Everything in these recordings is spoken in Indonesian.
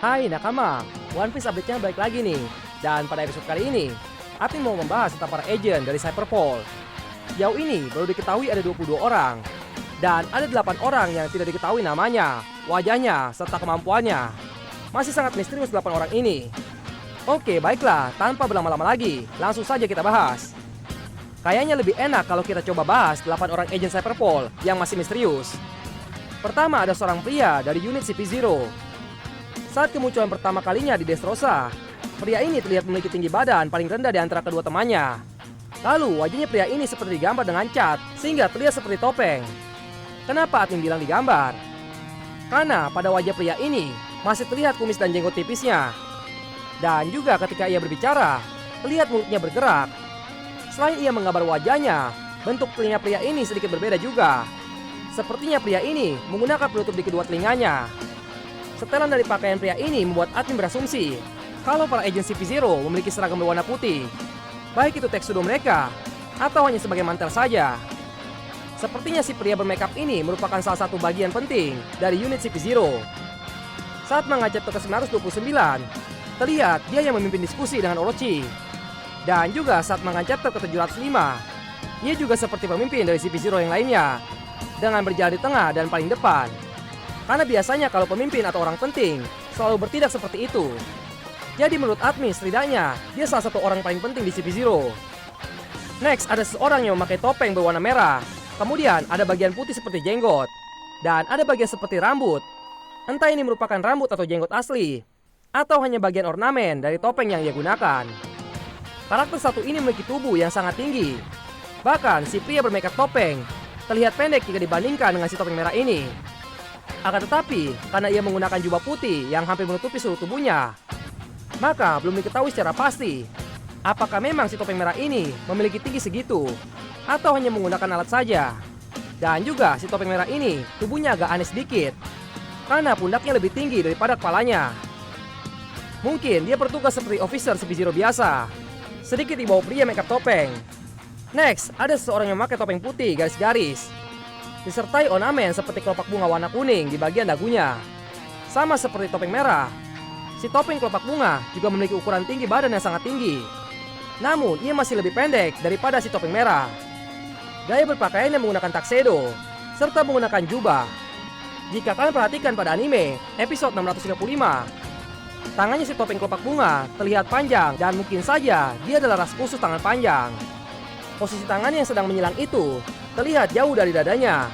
Hai nakama, One Piece update-nya balik lagi nih. Dan pada episode kali ini, Admin mau membahas tentang para agent dari Cyberpol. Jauh ini baru diketahui ada 22 orang. Dan ada 8 orang yang tidak diketahui namanya, wajahnya, serta kemampuannya. Masih sangat misterius 8 orang ini. Oke, baiklah, tanpa berlama-lama lagi, langsung saja kita bahas. Kayaknya lebih enak kalau kita coba bahas 8 orang agent Cyberpol yang masih misterius. Pertama ada seorang pria dari unit CP0. Saat kemunculan pertama kalinya di Dressrosa, pria ini terlihat memiliki tinggi badan paling rendah di antara kedua temannya. Lalu wajahnya pria ini seperti digambar dengan cat, sehingga terlihat seperti topeng. Kenapa Admin bilang digambar? Karena pada wajah pria ini masih terlihat kumis dan jenggot tipisnya. Dan juga ketika ia berbicara, terlihat mulutnya bergerak. Selain ia menggambar wajahnya, bentuk telinga pria ini sedikit berbeda juga. Sepertinya pria ini menggunakan penutup di kedua telinganya. Setelan dari pakaian pria ini membuat Admin berasumsi kalau para agen CP0 memiliki seragam berwarna putih, baik itu tekstudo mereka atau hanya sebagai mantel saja. Sepertinya si pria bermakeup ini merupakan salah satu bagian penting dari unit CP0. Saat manga chapter ke-929, terlihat dia yang memimpin diskusi dengan Orochi. Dan juga saat manga chapter ke-705, ia juga seperti pemimpin dari CP0 yang lainnya, dengan berjalan di tengah dan paling depan. Karena biasanya kalau pemimpin atau orang penting selalu bertindak seperti itu. Jadi menurut Admin setidaknya dia salah satu orang paling penting di CP0. Next ada seorang yang memakai topeng berwarna merah. Kemudian ada bagian putih seperti jenggot. Dan ada bagian seperti rambut. Entah ini merupakan rambut atau jenggot asli, atau hanya bagian ornamen dari topeng yang ia gunakan. Karakter satu ini memiliki tubuh yang sangat tinggi. Bahkan si pria bermakeup topeng terlihat pendek jika dibandingkan dengan si topeng merah ini. Akan tetapi, karena ia menggunakan jubah putih yang hampir menutupi seluruh tubuhnya, maka belum diketahui secara pasti apakah memang si topeng merah ini memiliki tinggi segitu atau hanya menggunakan alat saja. Dan juga si topeng merah ini tubuhnya agak aneh sedikit karena pundaknya lebih tinggi daripada kepalanya. Mungkin dia bertugas seperti officer CP0 biasa, sedikit di bawah pria makeup topeng. Next, ada seseorang yang memakai topeng putih garis-garis, disertai ornamen seperti kelopak bunga warna kuning di bagian dagunya. Sama seperti topeng merah, si topeng kelopak bunga juga memiliki ukuran tinggi badan yang sangat tinggi. Namun, ia masih lebih pendek daripada si topeng merah. Gaya berpakaiannya menggunakan tuxedo, serta menggunakan jubah. Jika kalian perhatikan pada anime, episode 635, tangannya si topeng kelopak bunga terlihat panjang dan mungkin saja dia adalah ras khusus tangan panjang. Posisi tangannya yang sedang menyilang itu terlihat jauh dari dadanya.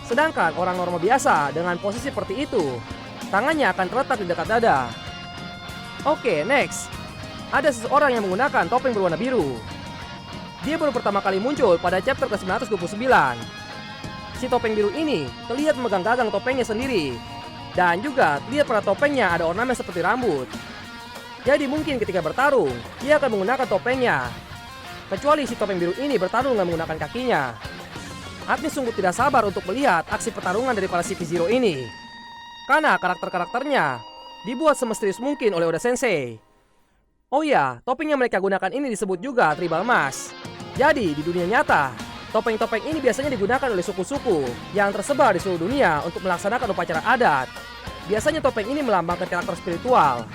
Sedangkan orang normal biasa dengan posisi seperti itu, tangannya akan terletak di dekat dada. Oke, next. Ada seseorang yang menggunakan topeng berwarna biru. Dia baru pertama kali muncul pada chapter ke-929. Si topeng biru ini terlihat memegang gagang topengnya sendiri. Dan juga terlihat pada topengnya ada ornamen seperti rambut. Jadi mungkin ketika bertarung, dia akan menggunakan topengnya. Kecuali si topeng biru ini bertarung dengan menggunakan kakinya. Admin sungguh tidak sabar untuk melihat aksi pertarungan dari para CP0 ini. Karena karakter-karakternya dibuat semesterius mungkin oleh Oda Sensei. Oh ya, topeng yang mereka gunakan ini disebut juga tribal mask. Jadi di dunia nyata, topeng-topeng ini biasanya digunakan oleh suku-suku yang tersebar di seluruh dunia untuk melaksanakan upacara adat. Biasanya topeng ini melambangkan karakter spiritual.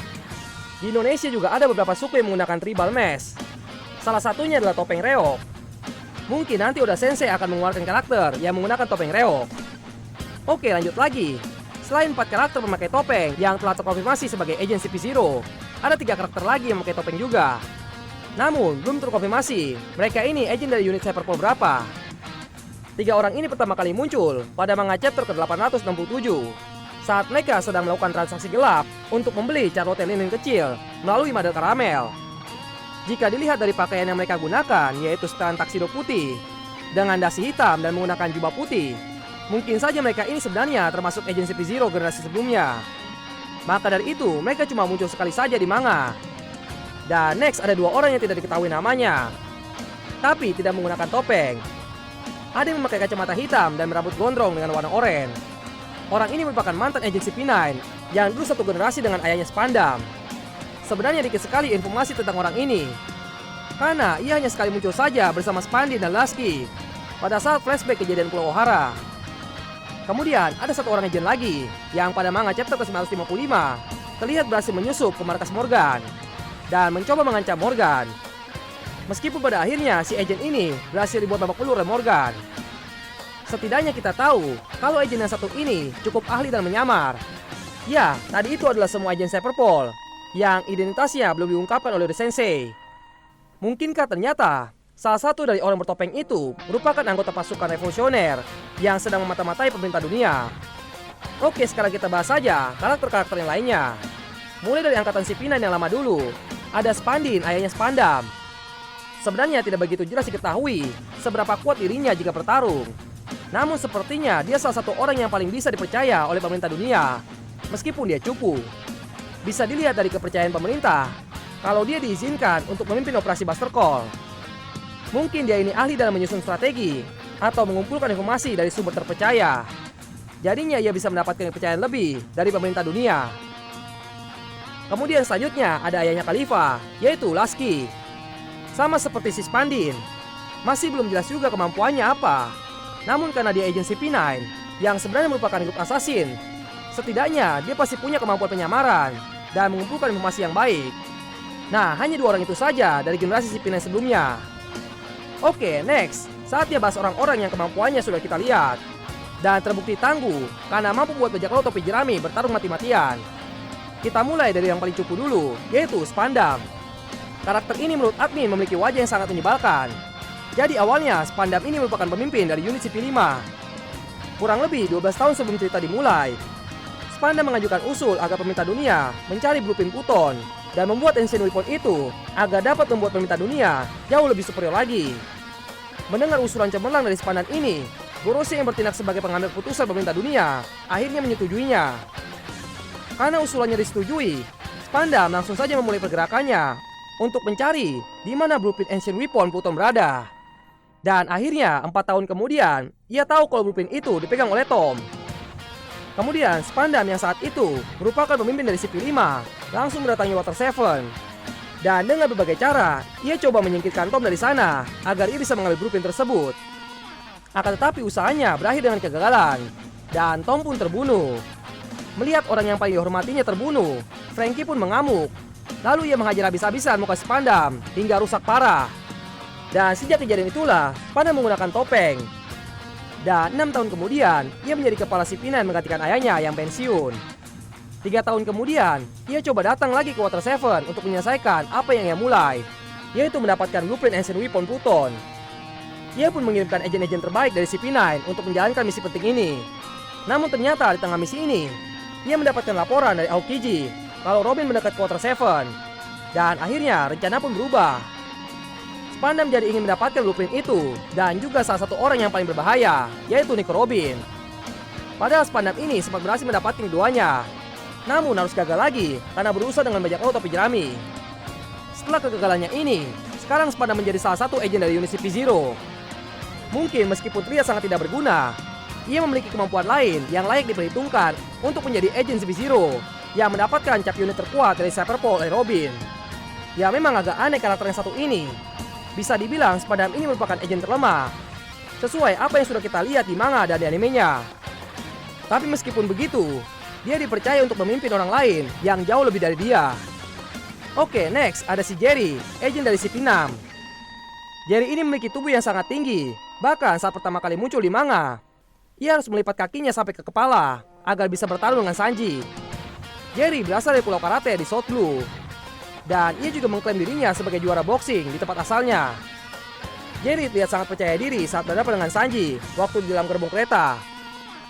Di Indonesia juga ada beberapa suku yang menggunakan tribal mask. Salah satunya adalah topeng reok. Mungkin nanti Oda Sensei akan mengeluarkan karakter yang menggunakan topeng reok. Oke, lanjut lagi. Selain 4 karakter memakai topeng yang telah terkonfirmasi sebagai agent CP0, ada 3 karakter lagi yang memakai topeng juga. Namun, belum terkonfirmasi mereka ini agent dari unit Cyberpol berapa. 3 orang ini pertama kali muncul pada manga chapter ke-867 saat mereka sedang melakukan transaksi gelap untuk membeli Charlotte linen kecil melalui Madel Karamel. Jika dilihat dari pakaian yang mereka gunakan, yaitu setelan tuxedo putih dengan dasi hitam dan menggunakan jubah putih, mungkin saja mereka ini sebenarnya termasuk agen CP0 generasi sebelumnya. Maka dari itu, mereka cuma muncul sekali saja di manga. Dan next ada 2 orang yang tidak diketahui namanya, tapi tidak menggunakan topeng. Ada yang memakai kacamata hitam dan berambut gondrong dengan warna oranye. Orang ini merupakan mantan agen CP9 yang dulu satu generasi dengan ayahnya Spandam. Sebenarnya dikit sekali informasi tentang orang ini, karena ia hanya sekali muncul saja bersama Spandi dan Lasky pada saat flashback kejadian Pulau Ohara. Kemudian ada satu orang agent lagi yang pada manga chapter ke-955 terlihat berhasil menyusup ke markas Morgan dan mencoba mengancam Morgan. Meskipun pada akhirnya si agen ini berhasil dibuat babak belur oleh Morgan. Setidaknya kita tahu kalau agen yang satu ini cukup ahli dalam menyamar. Ya, tadi itu adalah semua agen Cyberpol yang identitasnya belum diungkapkan oleh The Sensei. Mungkinkah ternyata salah satu dari orang bertopeng itu merupakan anggota pasukan revolusioner yang sedang memata-matai pemerintah dunia? Oke, sekarang kita bahas saja karakter-karakter yang lainnya. Mulai dari angkatan CP9 yang lama dulu, ada Spandin, ayahnya Spandam. Sebenarnya tidak begitu jelas diketahui seberapa kuat dirinya jika bertarung. Namun sepertinya dia salah satu orang yang paling bisa dipercaya oleh pemerintah dunia, meskipun dia cupu. Bisa dilihat dari kepercayaan pemerintah kalau dia diizinkan untuk memimpin operasi Buster Call. Mungkin dia ini ahli dalam menyusun strategi atau mengumpulkan informasi dari sumber terpercaya. Jadinya ia bisa mendapatkan kepercayaan lebih dari pemerintah dunia. Kemudian selanjutnya ada ayahnya Khalifa, yaitu Lasky. Sama seperti si Spandin, masih belum jelas juga kemampuannya apa. Namun karena dia agen CP9 yang sebenarnya merupakan grup assassin, setidaknya dia pasti punya kemampuan penyamaran dan mengumpulkan informasi yang baik. Nah, hanya dua orang itu saja dari generasi CP9 sebelumnya. Oke, next, saatnya bahas orang-orang yang kemampuannya sudah kita lihat dan terbukti tangguh karena mampu buat bajak laut topi jerami bertarung mati-matian. Kita mulai dari yang paling cupu dulu, yaitu Spandam. Karakter ini menurut admin memiliki wajah yang sangat menyebalkan. Jadi awalnya Spandam ini merupakan pemimpin dari unit CP5. Kurang lebih 12 tahun sebelum cerita dimulai, Spandam mengajukan usul agar pemerintah dunia mencari blueprint Pluton dan membuat Ancient Weapon itu agar dapat membuat pemerintah dunia jauh lebih superior lagi. Mendengar usulan cemerlang dari Spandam ini, Gorose yang bertindak sebagai pengambil keputusan pemerintah dunia akhirnya menyetujuinya. Karena usulannya disetujui, Spandam langsung saja memulai pergerakannya untuk mencari di mana blueprint Ancient Weapon Pluton berada. Dan akhirnya 4 tahun kemudian, ia tahu kalau blueprint itu dipegang oleh Tom. Kemudian Spandam yang saat itu merupakan pemimpin dari CP5 langsung mendatangi Water 7. Dan dengan berbagai cara, ia coba menyingkirkan Tom dari sana agar ia bisa mengambil blueprint tersebut. Akan tetapi usahanya berakhir dengan kegagalan, dan Tom pun terbunuh. Melihat orang yang paling dihormatinya terbunuh, Frankie pun mengamuk. Lalu ia menghajar habis-habisan muka Spandam hingga rusak parah. Dan sejak kejadian itulah, Spandam menggunakan topeng. Dan 6 tahun kemudian, ia menjadi kepala CP9 menggantikan ayahnya yang pensiun. 3 tahun kemudian, ia coba datang lagi ke Water 7 untuk menyelesaikan apa yang ia mulai, yaitu mendapatkan blueprint Ancient Weapon Pluton. Ia pun mengirimkan agen-agen terbaik dari CP9 untuk menjalankan misi penting ini. Namun ternyata di tengah misi ini, ia mendapatkan laporan dari Aokiji kalau Robin mendekat ke Water 7. Dan akhirnya rencana pun berubah. Spandam jadi ingin mendapatkan blueprint itu dan juga salah satu orang yang paling berbahaya, yaitu Nico Robin. Padahal Spandam ini sempat berhasil mendapatkan keduanya, namun harus gagal lagi karena berusaha dengan bajak laut topi jerami. Setelah kegagalannya ini, sekarang Spandam menjadi salah satu agen dari unit CP0. Mungkin meskipun terlihat sangat tidak berguna, ia memiliki kemampuan lain yang layak diperhitungkan untuk menjadi agen CP0 yang mendapatkan cap unit terkuat dari Cyberpol oleh Robin. Ya memang agak aneh karakter yang satu ini. Bisa dibilang Spandam ini merupakan agen terlemah, sesuai apa yang sudah kita lihat di manga dan di animenya. Tapi meskipun begitu, dia dipercaya untuk memimpin orang lain yang jauh lebih dari dia. Oke, next ada si Jerry, agen dari CP6. Jerry ini memiliki tubuh yang sangat tinggi. Bahkan saat pertama kali muncul di manga, ia harus melipat kakinya sampai ke kepala agar bisa bertarung dengan Sanji. Jerry berasal dari pulau karate di South Blue. Dan ia juga mengklaim dirinya sebagai juara boxing di tempat asalnya. Jerry terlihat sangat percaya diri saat berhadapan dengan Sanji waktu di dalam gerbong kereta.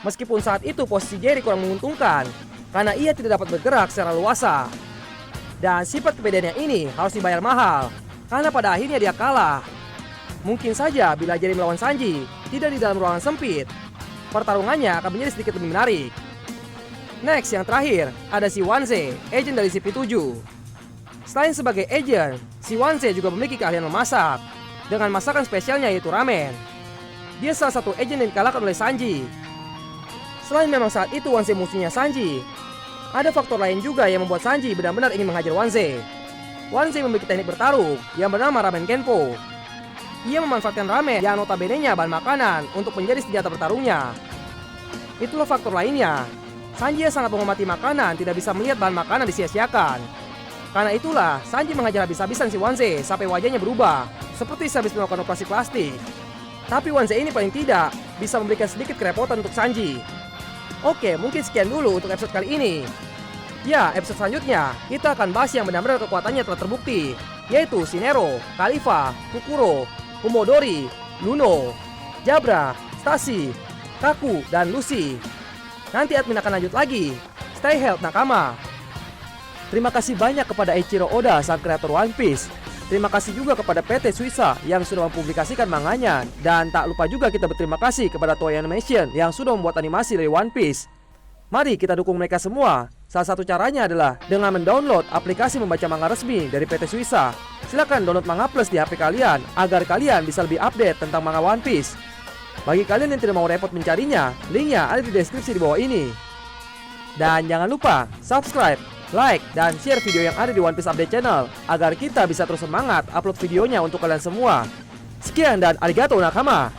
Meskipun saat itu posisi Jerry kurang menguntungkan karena ia tidak dapat bergerak secara luasa. Dan sifat kepedeannya ini harus dibayar mahal karena pada akhirnya dia kalah. Mungkin saja bila Jerry melawan Sanji tidak di dalam ruangan sempit, pertarungannya akan menjadi sedikit lebih menarik. Next, yang terakhir ada si Wanze, agen dari CP7. Selain sebagai agen, si Wanze juga memiliki keahlian memasak dengan masakan spesialnya yaitu ramen. Dia salah satu agen yang dikalahkan oleh Sanji. Selain memang saat itu Wanze musuhnya Sanji, ada faktor lain juga yang membuat Sanji benar-benar ingin menghajar Wanze. Wanze memiliki teknik bertarung yang bernama Ramen Kenpo. Ia memanfaatkan ramen yang notabene-nya bahan makanan untuk menjadi senjata bertarungnya. Itulah faktor lainnya. Sanji yang sangat menghormati makanan tidak bisa melihat bahan makanan disia-siakan. Karena itulah, Sanji mengajar habis-habisan si Wanze sampai wajahnya berubah, seperti sehabis melakukan operasi plastik. Tapi Wanze ini paling tidak bisa memberikan sedikit kerepotan untuk Sanji. Oke, mungkin sekian dulu untuk episode kali ini. Ya, episode selanjutnya kita akan bahas yang benar-benar kekuatannya telah terbukti, yaitu Shinero, Kalifa, Kukuro, Umodori, Luno, Jabra, Stacy, Kaku, dan Lucy. Nanti admin akan lanjut lagi. Stay healthy nakama. Terima kasih banyak kepada Eiichiro Oda sang kreator One Piece. Terima kasih juga kepada PT Suisa yang sudah mempublikasikan manganya. Dan tak lupa juga kita berterima kasih kepada Toei Animation yang sudah membuat animasi dari One Piece. Mari kita dukung mereka semua. Salah satu caranya adalah dengan mendownload aplikasi membaca manga resmi dari PT Suisa. Silakan download Manga Plus di HP kalian agar kalian bisa lebih update tentang manga One Piece. Bagi kalian yang tidak mau repot mencarinya, linknya ada di deskripsi di bawah ini. Dan jangan lupa subscribe, like, dan share video yang ada di One Piece Update Channel agar kita bisa terus semangat upload videonya untuk kalian semua. Sekian dan arigatou nakama.